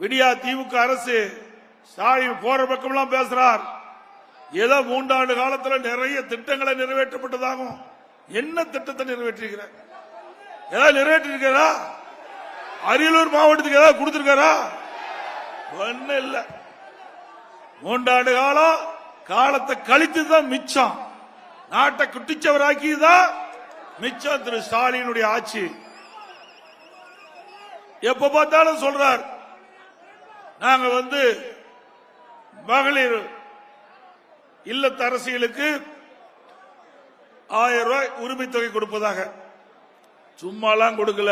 விடியா திமுக அரசு ஸ்டாலின் போற பக்கம்லாம் பேசுறார். ஏதோ 3 ஆண்டு காலத்தில் நிறைய திட்டங்களை நிறைவேற்றப்பட்டதாகும். என்ன திட்டத்தை நிறைவேற்றிருக்கிறார்? ஏதாவது நிறைவேற்றிருக்காரா? அரியலூர் மாவட்டத்துக்கு ஏதாவது கொடுத்திருக்காரா? ஒண்ணு இல்ல. 3 ஆண்டு காலத்தை கழித்துதான் மிச்சம். நாட்டை குட்டிச்சவராக்கிதான் மிச்சம். திரு ஸ்டாலினுடைய ஆட்சி எப்ப பார்த்தாலும் சொல்றார், நாங்க மகளிர் இல்லத்தரசிகளுக்கு 1000 ரூபாய் உரிமை தொகை கொடுப்பதாக. சும்மாலாம் கொடுக்கல.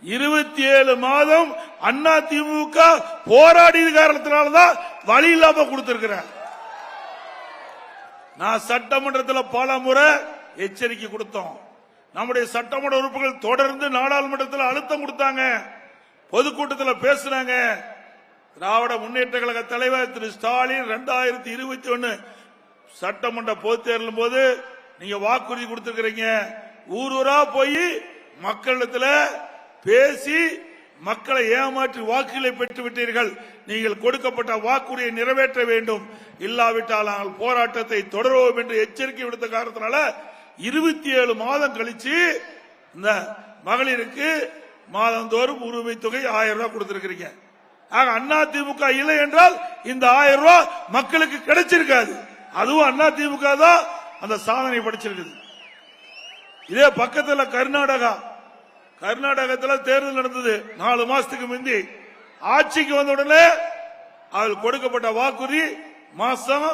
27 மாதம் அண்ணா திமுக போராடிய காரணத்தினால்தான் வழி இல்லாம கொடுத்திருக்கிறேன். நான் சட்டமன்றத்தில் பல முறை எச்சரிக்கை கொடுத்தோம். நம்முடைய சட்டமன்ற உறுப்பினர்கள் தொடர்ந்து நாடாளுமன்றத்தில் அழுத்தம் கொடுத்தாங்க, பொதுக்கூட்டத்தில் பேசினாங்க. திராவிட முன்னேற்ற கழக தலைவர் திரு ஸ்டாலின் 2021 சட்டமன்ற பொதுத் தேர்தலின் போது நீங்க வாக்குறுதி கொடுத்திருக்கிறீங்க. ஊரூரா போய் மக்களிடத்தில் பேசி மக்களை ஏமாற்றி வாக்குகளை பெற்று விட்டீர்கள். நீங்கள் கொடுக்கப்பட்ட வாக்குறுதியை நிறைவேற்ற வேண்டும், இல்லாவிட்டால் நாங்கள் போராட்டத்தை தொடருவோம் என்று எச்சரிக்கை விடுத்த காரணத்தினால 27 மாதம் கழிச்சு இந்த மகளிருக்கு மாதந்தோறும் உரிமை தொகை 1000 ரூபாய் கொடுத்திருக்கிறீங்க. ஆக அண்ணா திமுக இல்லை என்றால் இந்த 1000 ரூபாய் மக்களுக்கு கிடைச்சிருக்காது. அதுவும் அண்ணா திமுக தான் அந்த சாதனை படைச்சிருக்குது. இதே பக்கத்தில் கர்நாடகத்தில் தேர்தல் நடந்தது 4 மாசத்துக்கு முந்தி. ஆட்சிக்கு வந்த உடனே அதில் கொடுக்கப்பட்ட வாக்குறுதி மாசம்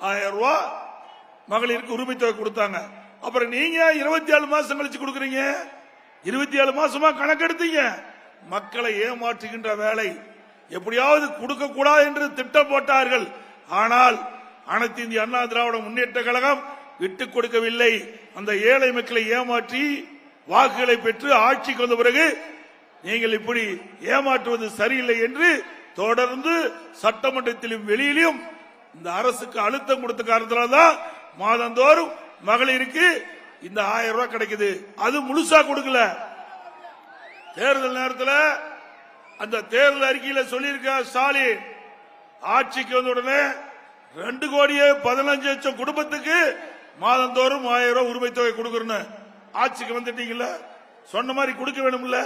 1000 ரூபாய் மகளிருக்கு உரிமை தொகை கொடுத்தாங்க. அப்புறம் நீங்க 27 மாசம் கழிச்சு கொடுக்கறீங்க. 27 மாசமா கணக்கெடுத்தீங்க. மக்களை ஏமாற்றுகின்ற வேலை. எப்படியாவது கொடுக்க கூடாது என்று திட்டம் போட்டார்கள். ஆனால் அனைத்து இந்திய அண்ணா திராவிட முன்னேற்ற கழகம் விட்டுக் கொடுக்கவில்லை. அந்த ஏழை மக்களை ஏமாற்றி வாக்குகளை பெற்று ஆட்சிக்கு வந்த பிறகு நீங்கள் இப்படி ஏமாற்றுவது சரியில்லை என்று தொடர்ந்து சட்டமன்றத்திலும் வெளியிலும் இந்த அரசுக்கு அழுத்தம் கொடுத்த காரணத்தினால்தான் மாதந்தோறும் மகளிருக்கு இந்த 1000 ரூபாய் கிடைக்குது. அது முழுசா கொடுக்கல. தேர்தல் நேரத்தில் அந்த தேர்தல் அறிக்கையில் சொல்லியிருக்க ஸ்டாலின் ஆட்சிக்கு வந்த உடனே 2,15,00,000 குடும்பத்துக்கு மாதந்தோறும் 1000 ரூபாய் உரிமை தொகை கொடுக்கணும். ஆட்சிக்கு வந்துட்டீங்கல்ல, சொன்ன மாதிரி கொடுக்க வேணும்ல,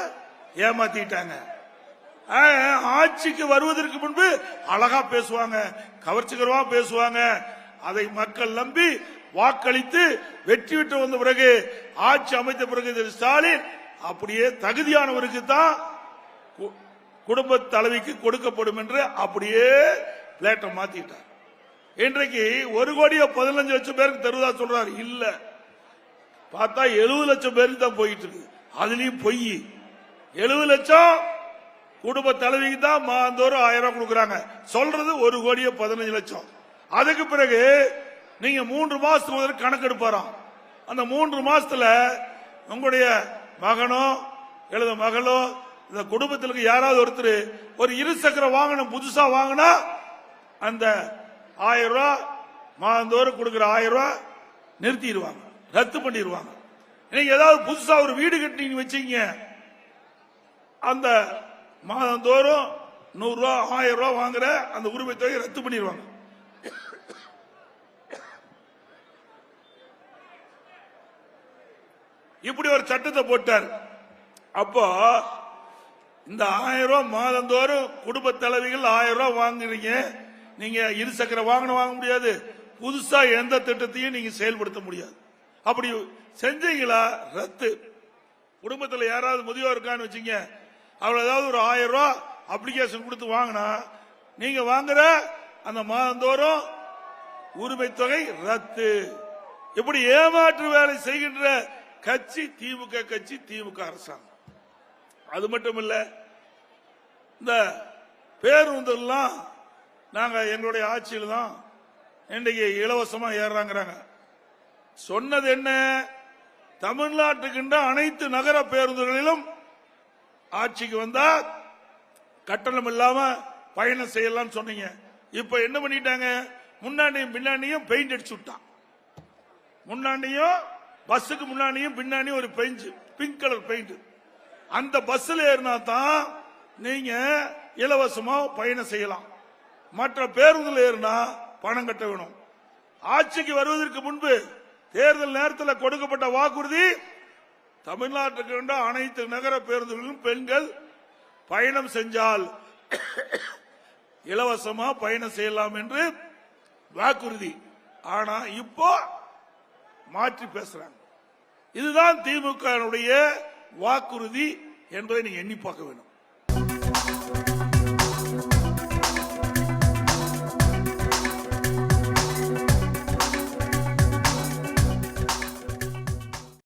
ஏமாத்திட்டாங்க. ஆட்சிக்கு வருவதற்கு முன்பு அழகா பேசுவாங்க, கவர்ச்சிகரமா பேசுவாங்க. அதை மக்கள் நம்பி வாக்களித்து வெற்றி பெற்று வந்த பிறகு ஆட்சி அமைத்த பிறகு ஸ்டாலின் அப்படியே தகுதியானவருக்கு தான் குடும்ப தலைவிக்கு கொடுக்கப்படும் என்று அப்படியே பிளேட்டை மாத்திட்டார். இன்றைக்கு 1,15,00,000 பேருக்கு தருவதா சொல்றாரு. இல்ல, பார்த்தா 70 லட்சம் பேருக்கு தான் போயிட்டு இருக்கு. அதுலயும் பொய். 70 லட்சம் குடும்ப தலைவிக்கு தான் மாதந்தோறும் 1000 ரூபாய் கொடுக்கறாங்க. சொல்றது 1,15,00,000. அதுக்கு பிறகு நீங்க 3 மாசத்துக்கு முதல்ல கணக்கெடுப்பாராம். அந்த 3 மாசத்துல உங்களுடைய மகனோ எழுத மகளோ இந்த குடும்பத்திற்கு யாராவது ஒருத்தர் ஒரு 2 சக்கர வாகனம் புதுசா வாங்கினா அந்த 1000 ரூபாய் மாதந்தோறும் கொடுக்கிற 1000 ரூபாய் நிறுத்திடுவாங்க, ரத்து பண்ணிடுவாங்க. நீங்க ஏதாவது புதுசா ஒரு வீடு கட்டினீங்க வச்சீங்க, அந்த மாதந்தோறும் 100 ரூபாய் 1000 ரூபாய் வாங்குற அந்த உரிமை தொகையை ரத்து பண்ணிடுவாங்க. இப்படி ஒரு சட்டத்தை போட்டார். அப்போ இந்த 1000 ரூபாய் மாதந்தோறும் குடும்ப தலைவிகள் 1000 ரூபாய் வாங்குறீங்க. நீங்க 2 சக்கர வாகனம் வாங்க முடியாது, புதுசா எந்த திட்டத்தையும் நீங்க செயல்படுத்த முடியாது. அப்படி செஞ்சீங்களா ரத்து. குடும்பத்தில் யாராவது முதியோர் இருக்கான்னு வச்சுங்க, அவள் ஏதாவது ஒரு 1000 ரூபாய் அப்ளிகேஷன் கொடுத்து வாங்கினா நீங்க வாங்குற அந்த மாதந்தோறும் உரிமை தொகை ரத்து. இப்படி ஏமாற்று வேலை செய்கின்ற கட்சி திமுக கட்சி, திமுக அரசாங்கம். அது மட்டும் இல்ல, இந்த பேருந்தெல்லாம் நாங்க எங்களுடைய ஆட்சியில் தான் இன்றைக்கு இலவசமா ஏறாங்கிறாங்க. சொன்னது என்ன? தமிழ்நாட்டுக்கின்ற அனைத்து நகர பேருந்துகளிலும் ஆட்சிக்கு வந்தா கட்டணம் இல்லாம பயணம் செய்யலாம் சொன்னீங்க. இப்ப என்ன பண்ணிட்டாங்க? முன்னாடியும் பின்னாடியும் பெயிண்ட் அடிச்சு விட்டான். முன்னாடியும் பஸ்ஸுக்கு முன்னாடியும் பின்னாடியும் ஒரு பெயிண்ட், பிங்க் கலர் பெயிண்ட். அந்த பஸ்ல ஏறினா தான் நீங்க இலவசமா பயணம் செய்யலாம். மற்ற பேருந்தில் ஏறினா பணம் கட்ட வேணும். ஆட்சிக்கு வருவதற்கு முன்பு தேர்தல் நேரத்தில் கொடுக்கப்பட்ட வாக்குறுதி தமிழ்நாட்டுக்கு கொண்ட அனைத்து நகர பேருந்துகளிலும் பெண்கள் பயணம் செஞ்சால் இலவசமா பயணம் செய்யலாம் என்று வாக்குறுதி. ஆனா இப்போ மாற்றி பேசுறாங்க. இதுதான் திமுக வாக்குறுதி என்பதை நீங்க எண்ணி பார்க்க வேண்டும்.